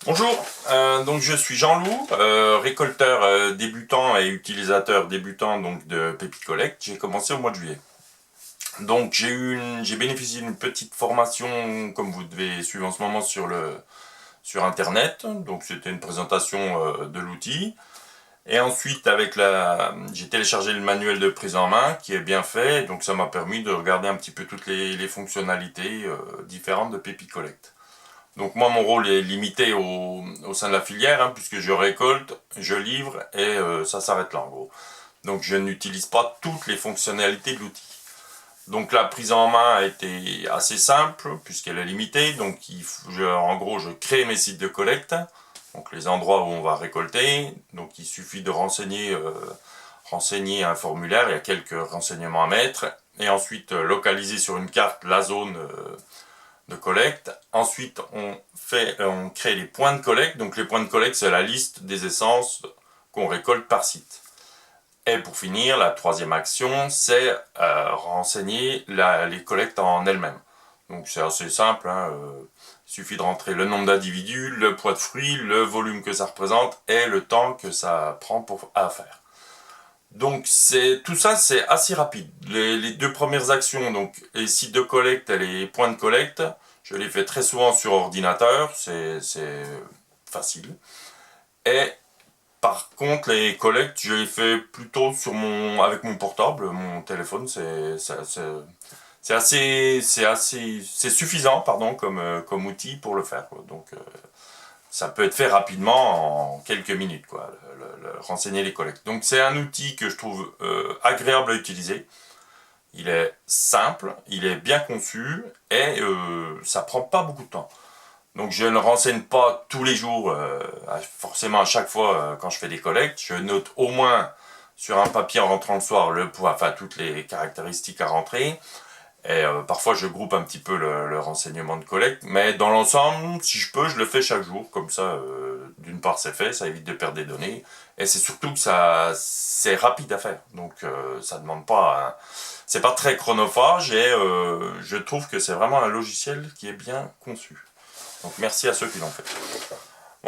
Bonjour, donc je suis Jean-Loup, récolteur débutant et utilisateur débutant donc de PepiCollect. J'ai commencé au mois de juillet. Donc j'ai bénéficié d'une petite formation comme vous devez suivre en ce moment sur internet. Donc c'était une présentation de l'outil. Et ensuite j'ai téléchargé le manuel de prise en main qui est bien fait. Donc ça m'a permis de regarder un petit peu toutes les fonctionnalités différentes de PepiCollect. Donc moi mon rôle est limité au sein de la filière, hein, puisque je récolte, je livre et ça s'arrête là en gros. Donc je n'utilise pas toutes les fonctionnalités de l'outil. Donc la prise en main a été assez simple puisqu'elle est limitée. Donc en gros je crée mes sites de collecte, donc les endroits où on va récolter. Donc il suffit de renseigner un formulaire, il y a quelques renseignements à mettre. Et ensuite localiser sur une carte la zone de collecte. Ensuite, on crée les points de collecte. Donc les points de collecte, c'est la liste des essences qu'on récolte par site. Et pour finir, la troisième action, c'est renseigner les collectes en elles-mêmes. Donc c'est assez simple, hein, il suffit de rentrer le nombre d'individus, le poids de fruits, le volume que ça représente et le temps que ça prend à faire. Donc tout ça c'est assez rapide. Les deux premières actions, donc les sites de collecte et les points de collecte, je les fais très souvent sur ordinateur, c'est facile. Et par contre les collectes, je les fais plutôt avec mon portable, mon téléphone, c'est suffisant pardon comme outil pour le faire, quoi. Donc ça peut être fait rapidement en quelques minutes, quoi, renseigner les collectes. Donc c'est un outil que je trouve agréable à utiliser. Il est simple, il est bien conçu et ça prend pas beaucoup de temps. Donc je ne renseigne pas tous les jours, forcément à chaque fois quand je fais des collectes. Je note au moins sur un papier en rentrant le soir le poids, enfin toutes les caractéristiques à rentrer. Et parfois je groupe un petit peu le renseignement de collecte, mais dans l'ensemble, si je peux, je le fais chaque jour, comme ça, d'une part c'est fait, ça évite de perdre des données, et c'est surtout que c'est rapide à faire, donc ça demande pas, c'est pas très chronophage, et je trouve que c'est vraiment un logiciel qui est bien conçu. Donc merci à ceux qui l'ont fait.